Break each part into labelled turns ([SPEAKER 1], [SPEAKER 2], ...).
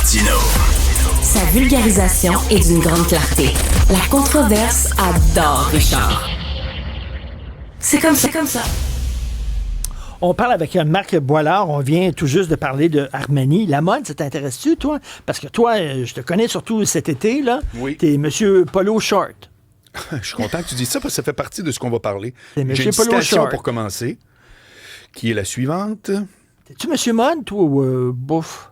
[SPEAKER 1] Martineau.
[SPEAKER 2] Sa vulgarisation est d'une grande clarté. La controverse adore Richard. C'est comme ça.
[SPEAKER 3] On parle avec Marc Boilard. On vient tout juste de parler de Armani. La mode, ça t'intéresse-tu, toi? Parce que toi, je te connais surtout cet été, là.
[SPEAKER 4] Oui.
[SPEAKER 3] T'es Monsieur Polo Short.
[SPEAKER 4] Je suis content que tu dises ça parce que ça fait partie de ce qu'on va parler.
[SPEAKER 3] C'est
[SPEAKER 4] J'ai
[SPEAKER 3] Monsieur
[SPEAKER 4] une
[SPEAKER 3] Polo
[SPEAKER 4] citation
[SPEAKER 3] Short.
[SPEAKER 4] pour commencer, qui est la suivante.
[SPEAKER 3] T'es-tu Monsieur Mode, toi, ou bouf?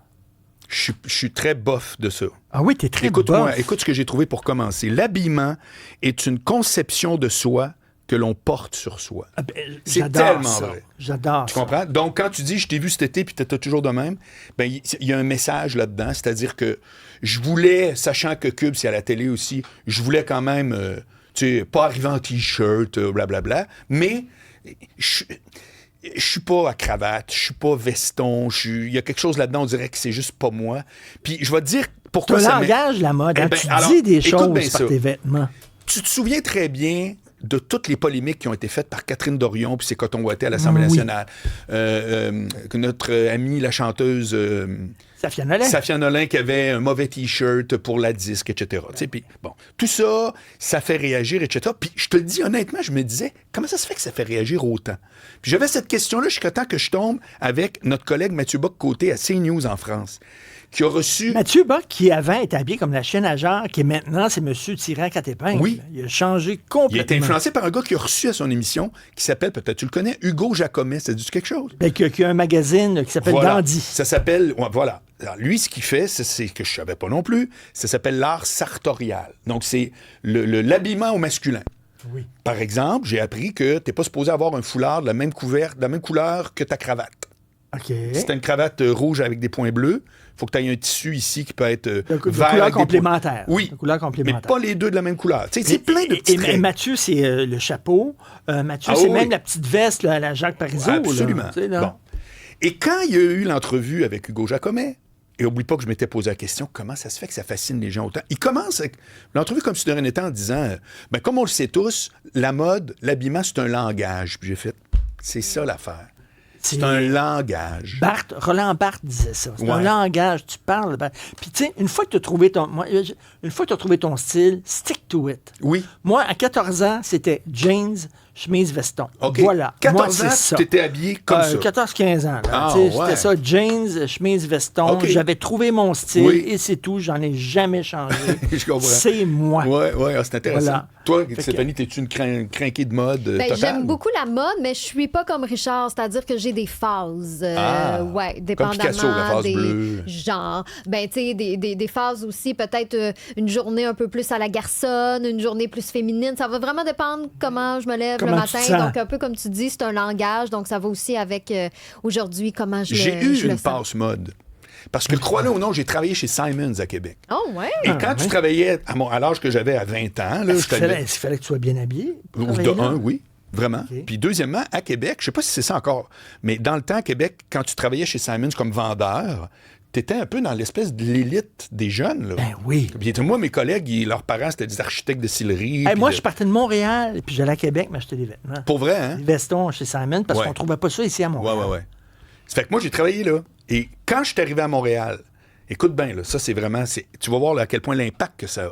[SPEAKER 4] Je suis très bof de ça.
[SPEAKER 3] Ah oui, t'es très
[SPEAKER 4] Écoute-moi,
[SPEAKER 3] bof.
[SPEAKER 4] écoute ce que j'ai trouvé pour commencer. L'habillement est une conception de soi que l'on porte sur soi.
[SPEAKER 3] Ah ben,
[SPEAKER 4] C'est
[SPEAKER 3] j'adore
[SPEAKER 4] tellement
[SPEAKER 3] ça.
[SPEAKER 4] vrai.
[SPEAKER 3] J'adore
[SPEAKER 4] Tu
[SPEAKER 3] ça.
[SPEAKER 4] comprends? Donc, quand tu dis « je t'ai vu cet été puis t'étais toujours de même », ben il y a un message là-dedans, c'est-à-dire que je voulais, sachant que Cube, c'est à la télé aussi, je voulais quand même, tu sais, pas arriver en T-shirt, blablabla, mais je suis pas à cravate, je suis pas veston, il y a quelque chose là-dedans, on dirait que c'est juste pas moi. Puis je vais te dire pourquoi
[SPEAKER 3] C'est un
[SPEAKER 4] ça
[SPEAKER 3] langage, la mode. Hein?
[SPEAKER 4] Eh ben,
[SPEAKER 3] Tu
[SPEAKER 4] alors,
[SPEAKER 3] dis des
[SPEAKER 4] écoute
[SPEAKER 3] choses
[SPEAKER 4] bien
[SPEAKER 3] par
[SPEAKER 4] ça.
[SPEAKER 3] tes vêtements.
[SPEAKER 4] Tu te souviens très bien de toutes les polémiques qui ont été faites par Catherine Dorion puis ses cotons ouatés à l'Assemblée
[SPEAKER 3] Oui.
[SPEAKER 4] nationale. Que notre amie, la chanteuse
[SPEAKER 3] Safia Nolin.
[SPEAKER 4] Safia Nolin, qui avait un mauvais T-shirt pour la disque, etc. Tu sais, puis, bon, tout ça, ça fait réagir, etc. Puis je te le dis honnêtement, je me disais, comment ça se fait que ça fait réagir autant? Puis j'avais cette question-là jusqu'à temps que je tombe avec notre collègue Mathieu Bock-Côté à CNews en France, qui a reçu...
[SPEAKER 3] Mathieu Bock, qui avant était habillé comme la chienne à genre, qui maintenant, c'est Monsieur tirant à quatre épingles.
[SPEAKER 4] Oui.
[SPEAKER 3] Il a changé
[SPEAKER 4] Il a
[SPEAKER 3] complètement.
[SPEAKER 4] été influencé par un gars qui a reçu à son émission, qui s'appelle, peut-être tu le connais, Hugo Jacomet. Ça dit quelque chose?
[SPEAKER 3] Ben, qui a un magazine qui s'appelle
[SPEAKER 4] Voilà.
[SPEAKER 3] Dandy.
[SPEAKER 4] Ça s'appelle... ouais, voilà. Alors, lui, ce qu'il fait, c'est que je savais pas non plus, ça s'appelle l'art sartorial. Donc, c'est l'habillement au masculin.
[SPEAKER 3] Oui.
[SPEAKER 4] Par exemple, j'ai appris que tu n'es pas supposé avoir un foulard de la même couleur que ta cravate.
[SPEAKER 3] OK.
[SPEAKER 4] Si tu as une cravate rouge avec des points bleus, il faut que tu aies un tissu ici qui peut être
[SPEAKER 3] De
[SPEAKER 4] vert
[SPEAKER 3] couleur
[SPEAKER 4] avec des points.
[SPEAKER 3] complémentaire.
[SPEAKER 4] Oui,
[SPEAKER 3] De couleur
[SPEAKER 4] mais
[SPEAKER 3] complémentaire.
[SPEAKER 4] pas les deux de la même couleur. Tu sais, c'est plein de petits
[SPEAKER 3] Et
[SPEAKER 4] traits.
[SPEAKER 3] Mathieu, c'est le chapeau. Mathieu,
[SPEAKER 4] Ah
[SPEAKER 3] c'est
[SPEAKER 4] oui.
[SPEAKER 3] même la petite veste là, à la Jacques Parizeau. là.
[SPEAKER 4] Absolument.
[SPEAKER 3] Tu sais, là.
[SPEAKER 4] Bon. Et quand il y a eu l'entrevue avec Hugo Jacomet, et oublie pas que je m'étais posé la question, comment ça se fait que ça fascine les gens autant? Il commence avec l'entrevue comme si de rien n'était en disant, ben, comme on le sait tous, la mode, l'habillement, c'est un langage. Puis j'ai fait, c'est ça l'affaire. C'est un langage.
[SPEAKER 3] Roland Barthes disait ça. C'est un
[SPEAKER 4] Ouais.
[SPEAKER 3] langage, tu parles. Puis tu sais, une fois que tu as trouvé ton style, stick to it.
[SPEAKER 4] Oui.
[SPEAKER 3] Moi, à 14 ans, c'était jeans, chemise, veston.
[SPEAKER 4] OK.
[SPEAKER 3] Voilà.
[SPEAKER 4] 14
[SPEAKER 3] Moi, c'est
[SPEAKER 4] ans,
[SPEAKER 3] ça.
[SPEAKER 4] tu t'étais habillé comme ça.
[SPEAKER 3] 14-15 ans. Là.
[SPEAKER 4] Ah,
[SPEAKER 3] Tu sais,
[SPEAKER 4] ouais.
[SPEAKER 3] C'était ça, jeans, chemise, veston.
[SPEAKER 4] OK.
[SPEAKER 3] J'avais trouvé mon style
[SPEAKER 4] Oui.
[SPEAKER 3] et c'est tout. J'en ai jamais changé.
[SPEAKER 4] Je comprends.
[SPEAKER 3] C'est moi.
[SPEAKER 4] Oui, c'est intéressant.
[SPEAKER 3] Voilà.
[SPEAKER 4] Toi,
[SPEAKER 3] Fait que-
[SPEAKER 4] Stéphanie, t'es-tu une crinquée de mode
[SPEAKER 5] Ben,
[SPEAKER 4] totale?
[SPEAKER 5] j'aime beaucoup la mode, mais je suis pas comme Richard, c'est-à-dire que j'ai des phases. Ouais, dépendamment
[SPEAKER 4] Picasso, la phase
[SPEAKER 5] des
[SPEAKER 4] bleue.
[SPEAKER 5] genres. Ben, tu sais, des phases aussi, peut-être une journée un peu plus à la garçonne, une journée plus féminine. Ça va vraiment dépendre comment je me lève
[SPEAKER 3] Comment
[SPEAKER 5] le
[SPEAKER 3] tu te
[SPEAKER 5] matin.
[SPEAKER 3] sens.
[SPEAKER 5] Donc, un peu comme tu dis, c'est un langage, donc ça va aussi avec aujourd'hui comment je
[SPEAKER 4] J'ai
[SPEAKER 5] le
[SPEAKER 4] eu
[SPEAKER 5] je le
[SPEAKER 4] une
[SPEAKER 5] sens.
[SPEAKER 4] passe mode. Parce que, crois-le ou non, j'ai travaillé chez Simons à Québec.
[SPEAKER 5] Oh, ouais.
[SPEAKER 4] Et quand tu travaillais à l'âge que j'avais à 20 ans, là,
[SPEAKER 3] Est-ce qu'il fallait que tu sois bien habillé? pour
[SPEAKER 4] Ou
[SPEAKER 3] travailler
[SPEAKER 4] de
[SPEAKER 3] là?
[SPEAKER 4] un, oui, vraiment.
[SPEAKER 3] OK.
[SPEAKER 4] Puis deuxièmement, à Québec, je sais pas si c'est ça encore, mais dans le temps, à Québec, quand tu travaillais chez Simons comme vendeur, t'étais un peu dans l'espèce de l'élite des jeunes. Là.
[SPEAKER 3] Ben oui.
[SPEAKER 4] Puis moi, mes collègues, leurs parents, c'était des architectes de cillerie.
[SPEAKER 3] Hey,
[SPEAKER 4] puis
[SPEAKER 3] moi,
[SPEAKER 4] de-
[SPEAKER 3] je partais de Montréal, puis j'allais à Québec m'acheter des vêtements.
[SPEAKER 4] Pour vrai, hein?
[SPEAKER 3] Des vestons chez Simon, parce
[SPEAKER 4] Ouais.
[SPEAKER 3] qu'on trouvait pas ça ici à Montréal.
[SPEAKER 4] Ouais. Ça fait que moi, j'ai travaillé là. Et quand je suis arrivé à Montréal, écoute bien, là, ça, c'est vraiment... tu vas voir là, à quel point l'impact que ça a.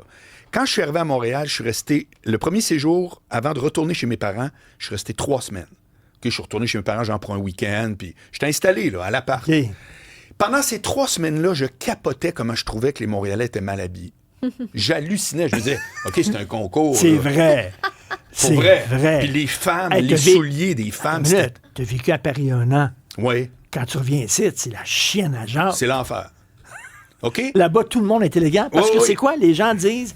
[SPEAKER 4] Quand je suis arrivé à Montréal, je suis resté... Le premier séjour, avant de retourner chez mes parents, je suis resté 3 semaines. OK, je suis retourné chez mes parents, genre pour un week-end, puis j'étais installé, là, à l'appart.
[SPEAKER 3] OK.
[SPEAKER 4] Pendant ces 3 semaines-là, je capotais comment je trouvais que les Montréalais étaient mal habillés. J'hallucinais. Je me disais, OK, c'est un concours.
[SPEAKER 3] C'est
[SPEAKER 4] là.
[SPEAKER 3] vrai.
[SPEAKER 4] Pour
[SPEAKER 3] C'est
[SPEAKER 4] vrai.
[SPEAKER 3] vrai.
[SPEAKER 4] Puis les femmes,
[SPEAKER 3] Hey,
[SPEAKER 4] les
[SPEAKER 3] t'as vu-
[SPEAKER 4] souliers des femmes, c'était...
[SPEAKER 3] Tu as vécu à Paris 1 an.
[SPEAKER 4] Oui,
[SPEAKER 3] Quand tu reviens ici, c'est la chienne à genre.
[SPEAKER 4] c'est l'enfer. OK?
[SPEAKER 3] Là-bas, tout le monde est élégant. Parce
[SPEAKER 4] Oui,
[SPEAKER 3] que
[SPEAKER 4] oui.
[SPEAKER 3] c'est quoi? Les gens disent,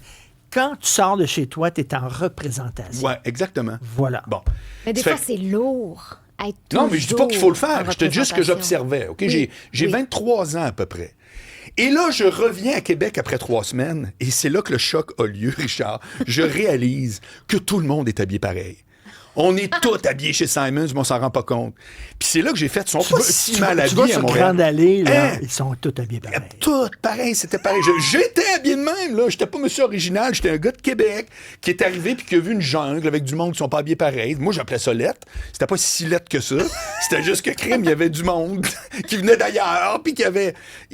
[SPEAKER 3] quand tu sors de chez toi, tu es en représentation.
[SPEAKER 4] Ouais, exactement.
[SPEAKER 3] Voilà.
[SPEAKER 4] Bon.
[SPEAKER 5] Mais des
[SPEAKER 4] Ça
[SPEAKER 5] fois,
[SPEAKER 4] fait-
[SPEAKER 5] c'est lourd. Être
[SPEAKER 4] Non, mais je dis pas qu'il faut le
[SPEAKER 5] toujours
[SPEAKER 4] faire.
[SPEAKER 5] en
[SPEAKER 4] Je te dis juste que
[SPEAKER 5] représentation.
[SPEAKER 4] j'observais. OK?
[SPEAKER 5] Oui,
[SPEAKER 4] J'ai
[SPEAKER 5] oui.
[SPEAKER 4] 23 ans à peu près. Et là, je reviens à Québec après 3 semaines, et c'est là que le choc a lieu, Richard. Je réalise que tout le monde est habillé pareil. On est tous habillés chez Simons, mais on s'en rend pas compte. Puis c'est là que j'ai fait, ils sont pas si mal
[SPEAKER 3] Tu vas
[SPEAKER 4] habillés à
[SPEAKER 3] sur
[SPEAKER 4] Montréal.
[SPEAKER 3] Grande Allée, là,
[SPEAKER 4] Hein?
[SPEAKER 3] ils sont tous habillés pareil.
[SPEAKER 4] Tout pareil, c'était pareil. J'étais habillé de même, là. J'étais pas monsieur original, j'étais un gars de Québec qui est arrivé puis qui a vu une jungle avec du monde qui sont pas habillés pareil. Moi, j'appelais ça lettre. C'était pas si lettre que ça. C'était juste que crime, il y avait du monde qui venait d'ailleurs puis qui avait...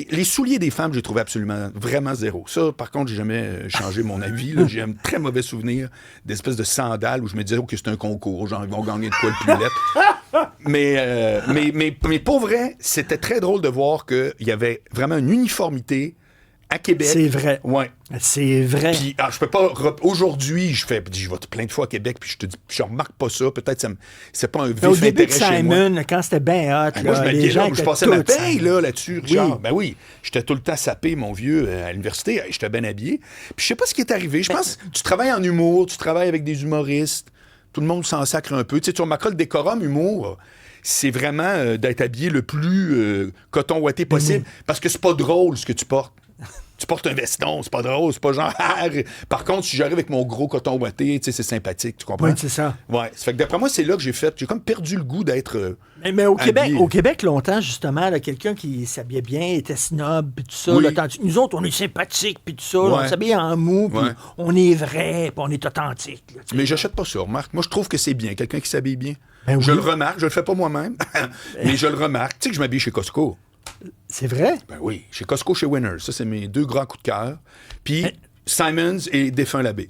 [SPEAKER 4] Les souliers des femmes, j'ai trouvé absolument, vraiment zéro. Ça, par contre, j'ai jamais changé mon avis, là. J'ai un très mauvais souvenir d'espèces de sandales où je me disais que c'était un concours, genre, ils vont gagner de quoi le plus lettre. Mais pour vrai, c'était très drôle de voir qu'il y avait vraiment une uniformité à Québec.
[SPEAKER 3] C'est vrai.
[SPEAKER 4] Ouais.
[SPEAKER 3] C'est vrai.
[SPEAKER 4] Puis, je peux pas. Aujourd'hui, je vais plein de fois à Québec, puis je te dis, je remarque pas ça. Peut-être c'est pas un vif
[SPEAKER 3] Au début
[SPEAKER 4] intérêt
[SPEAKER 3] de
[SPEAKER 4] chez moi.
[SPEAKER 3] Simon, quand c'était bien hot,
[SPEAKER 4] Moi, je
[SPEAKER 3] là, les
[SPEAKER 4] m'habillais
[SPEAKER 3] gens
[SPEAKER 4] là, je
[SPEAKER 3] étaient
[SPEAKER 4] passais ma
[SPEAKER 3] tous
[SPEAKER 4] paye
[SPEAKER 3] Simon.
[SPEAKER 4] là-dessus, Richard.
[SPEAKER 3] Oui.
[SPEAKER 4] Ben oui, j'étais tout le temps sapé, mon vieux, à l'université. J'étais bien habillé. Puis je sais pas ce qui est arrivé. Je pense que tu travailles en humour, tu travailles avec des humoristes. Tout le monde s'en sacre un peu. Tu sais, tu remarqueras le décorum humour. C'est vraiment d'être habillé le plus coton ouaté possible. Parce que c'est pas drôle ce que tu portes. Tu portes un veston, c'est pas drôle, c'est pas genre. Par contre, si j'arrive avec mon gros coton ouaté, tu sais, c'est sympathique, tu comprends?
[SPEAKER 3] Oui, c'est ça.
[SPEAKER 4] Ouais. Ça fait que d'après moi, c'est là que j'ai comme perdu le goût d'être.
[SPEAKER 3] Mais au
[SPEAKER 4] habillé.
[SPEAKER 3] Québec, longtemps, justement, là, quelqu'un qui s'habillait bien, était snob, puis tout ça.
[SPEAKER 4] Oui.
[SPEAKER 3] Là, tandis que nous autres, on est sympathiques, puis tout ça. Là,
[SPEAKER 4] Ouais.
[SPEAKER 3] on s'habille en mou, puis
[SPEAKER 4] Ouais.
[SPEAKER 3] on est vrai, puis on est authentique. Là, tu sais.
[SPEAKER 4] Mais j'achète pas ça, remarque. Moi, je trouve que c'est bien, quelqu'un qui s'habille bien.
[SPEAKER 3] Ben oui.
[SPEAKER 4] Je le remarque, je le fais pas moi-même, mais je le remarque. Tu sais que je m'habille chez Costco.
[SPEAKER 3] C'est vrai?
[SPEAKER 4] Ben oui, chez Costco, chez Winners. Ça, c'est mes deux grands coups de cœur. Puis Simons et Défunt Labbé.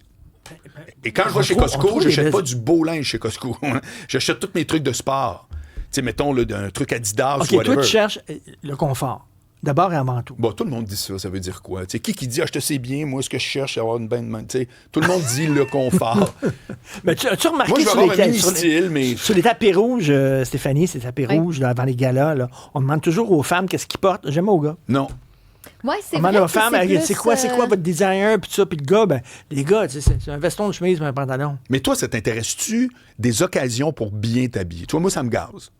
[SPEAKER 4] Et quand je vais chez
[SPEAKER 3] on
[SPEAKER 4] Costco,
[SPEAKER 3] trouve
[SPEAKER 4] j'achète
[SPEAKER 3] des-
[SPEAKER 4] pas du beau linge chez Costco. J'achète tous mes trucs de sport. Tu sais, mettons, là, d'un truc Adidas
[SPEAKER 3] OK,
[SPEAKER 4] ou whatever.
[SPEAKER 3] toi, tu cherches le confort. D'abord et avant tout.
[SPEAKER 4] Bon, tout le monde dit ça veut dire quoi? Tu sais, qui dit, je te sais bien, moi, ce que je cherche, c'est avoir une bonne main. Tu sais, tout le monde dit le confort.
[SPEAKER 3] Mais tu as remarqué
[SPEAKER 4] Moi, je vais
[SPEAKER 3] sur
[SPEAKER 4] avoir
[SPEAKER 3] les,
[SPEAKER 4] un mini-style, mais...
[SPEAKER 3] sur les tapis rouges, Stéphanie, ces tapis
[SPEAKER 5] Oui.
[SPEAKER 3] rouges là, avant les galas, là, on demande toujours aux femmes qu'est-ce qu'ils portent. Jamais aux gars.
[SPEAKER 4] Non.
[SPEAKER 5] Ouais, c'est
[SPEAKER 3] On
[SPEAKER 5] vrai.
[SPEAKER 3] demande aux
[SPEAKER 5] que
[SPEAKER 3] femmes,
[SPEAKER 5] plus,
[SPEAKER 3] c'est quoi votre designer, puis tout ça, puis le gars, ben, les gars, tu sais, c'est un veston de chemise, mais un pantalon.
[SPEAKER 4] Mais toi, ça t'intéresse-tu des occasions pour bien t'habiller? Tu vois, moi, ça me gaze.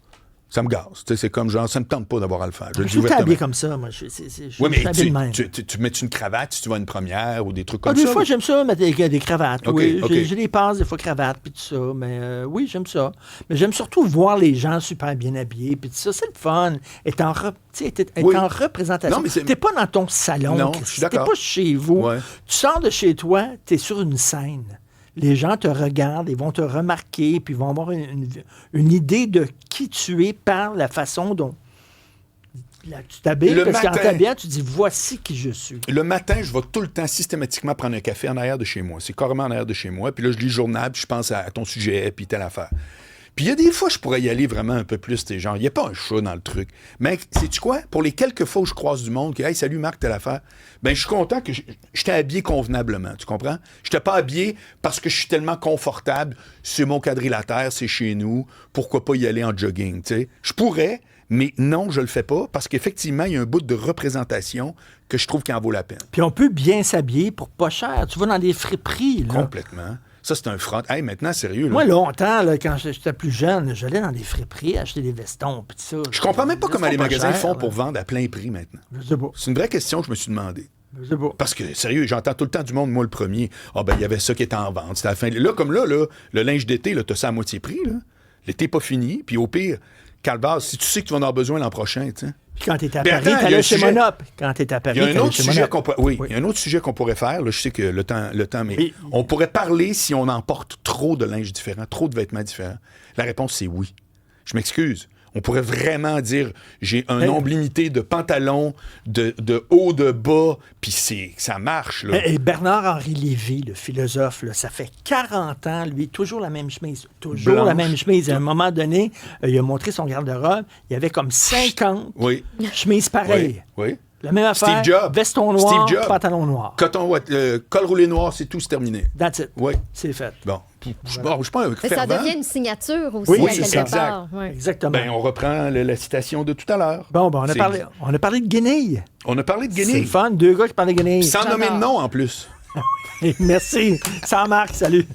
[SPEAKER 4] Ça me gaze. Tu sais, c'est comme genre, ça me tente pas d'avoir à le faire. Je le
[SPEAKER 3] Je
[SPEAKER 4] dis
[SPEAKER 3] suis tout le temps habillé
[SPEAKER 4] ouvertement.
[SPEAKER 3] comme ça, moi. Je
[SPEAKER 4] Oui, mais
[SPEAKER 3] habillé de même.
[SPEAKER 4] tu mets une cravate si tu vas à une première ou des trucs
[SPEAKER 3] Ah,
[SPEAKER 4] comme
[SPEAKER 3] des
[SPEAKER 4] ça?
[SPEAKER 3] fois, j'aime ça, mettre des cravates.
[SPEAKER 4] OK,
[SPEAKER 3] oui,
[SPEAKER 4] OK.
[SPEAKER 3] j'ai des passes, des fois, cravates, puis tout ça. Mais oui, j'aime ça. Mais j'aime surtout voir les gens super bien habillés, puis tout ça. C'est le fun. Être en
[SPEAKER 4] Oui.
[SPEAKER 3] représentation.
[SPEAKER 4] Non, mais c'est-
[SPEAKER 3] T'es pas dans ton salon.
[SPEAKER 4] Non,
[SPEAKER 3] Christy.
[SPEAKER 4] je suis d'accord.
[SPEAKER 3] T'es pas chez vous.
[SPEAKER 4] Ouais.
[SPEAKER 3] Tu sors de chez toi, t'es sur une scène. Les gens te regardent, ils vont te remarquer, puis ils vont avoir une idée de qui tu es par la façon dont là, tu t'habilles.
[SPEAKER 4] Le
[SPEAKER 3] Parce qu'en
[SPEAKER 4] matin-
[SPEAKER 3] t'habillant, tu dis voici qui je suis.
[SPEAKER 4] Le matin, je vais tout le temps systématiquement prendre un café en arrière de chez moi. C'est carrément en arrière de chez moi. Puis là, je lis le journal, puis je pense à ton sujet, puis telle affaire. Puis il y a des fois, je pourrais y aller vraiment un peu plus, t'es genre, il n'y a pas un chat dans le truc. Mais sais-tu quoi? Pour les quelques fois où je croise du monde, qui, hey, salut Marc, telle affaire, ben je suis content que j'étais habillé convenablement, tu comprends? Je n'étais pas habillé parce que je suis tellement confortable, c'est mon quadrilatère, c'est chez nous, pourquoi pas y aller en jogging, tu sais? Je pourrais, mais non, je le fais pas, parce qu'effectivement, il y a un bout de représentation que je trouve qui en vaut la peine.
[SPEAKER 3] Puis on peut bien s'habiller pour pas cher. Tu vas dans des friperies, là.
[SPEAKER 4] Complètement. Ça, c'est un front. Hey, maintenant, sérieux, là.
[SPEAKER 3] Moi, longtemps, là, quand j'étais plus jeune, j'allais dans des friperies acheter des vestons, puis tout ça.
[SPEAKER 4] Je comprends même pas comment les magasins font pour
[SPEAKER 3] vendre.
[SPEAKER 4] vendre à plein prix maintenant.
[SPEAKER 3] Je sais pas.
[SPEAKER 4] C'est une vraie question que je me suis demandé.
[SPEAKER 3] Je sais pas.
[SPEAKER 4] Parce que, sérieux, j'entends tout le temps du monde, moi le premier. Ah, ben, il y avait ça qui était en vente. C'était à la fin. Là, comme là, le linge d'été, là, t'as ça à moitié prix, là. L'été pas fini. Puis au pire, Calvas, si tu sais que tu vas en avoir besoin l'an prochain, tu sais.
[SPEAKER 3] Puis quand t'es à
[SPEAKER 4] Mais
[SPEAKER 3] Paris,
[SPEAKER 4] attends, il y a
[SPEAKER 3] t'allais
[SPEAKER 4] un
[SPEAKER 3] chez
[SPEAKER 4] sujet.
[SPEAKER 3] Monop. Quand t'es à Paris,
[SPEAKER 4] Il y a un
[SPEAKER 3] t'allais
[SPEAKER 4] autre
[SPEAKER 3] chez
[SPEAKER 4] sujet
[SPEAKER 3] Monop.
[SPEAKER 4] il y a un autre sujet qu'on pourrait faire. Là, je sais que le temps, mais
[SPEAKER 3] Oui.
[SPEAKER 4] on pourrait parler si on emporte trop de linge différent, trop de vêtements différents. La réponse, c'est oui. Je m'excuse. On pourrait vraiment dire, j'ai un nombre limité de pantalons, de haut, de bas, puis ça marche, là.
[SPEAKER 3] Et Bernard-Henri Lévy, le philosophe, là, ça fait 40 ans, lui, toujours la même chemise. Toujours
[SPEAKER 4] Blanche.
[SPEAKER 3] la même chemise. À un moment donné, il a montré son garde-robe. Il y avait comme 50
[SPEAKER 4] Oui,
[SPEAKER 3] chemises pareilles.
[SPEAKER 4] oui.
[SPEAKER 3] La même affaire.
[SPEAKER 4] Steve Jobs.
[SPEAKER 3] Veston noir,
[SPEAKER 4] Steve Jobs.
[SPEAKER 3] pantalon noir.
[SPEAKER 4] Col roulé noir, c'est tout, c'est terminé.
[SPEAKER 3] That's it.
[SPEAKER 4] Oui.
[SPEAKER 3] C'est fait.
[SPEAKER 4] Bon. Je suis pas un
[SPEAKER 5] Mais ça
[SPEAKER 4] fervent.
[SPEAKER 5] devient une signature aussi,
[SPEAKER 3] Oui,
[SPEAKER 5] à
[SPEAKER 3] c'est
[SPEAKER 5] quelque
[SPEAKER 3] ça.
[SPEAKER 5] part. Ouais.
[SPEAKER 3] Exactement.
[SPEAKER 4] Ben, on reprend la citation de tout à l'heure.
[SPEAKER 3] Bon, on
[SPEAKER 4] C'est-
[SPEAKER 3] a parlé de guenilles.
[SPEAKER 4] On a parlé de
[SPEAKER 3] C'est
[SPEAKER 4] guenilles.
[SPEAKER 3] le fun. Deux gars qui parlent de guenilles.
[SPEAKER 4] Sans nommer de nom, en plus.
[SPEAKER 3] Merci. Sans marque, salut.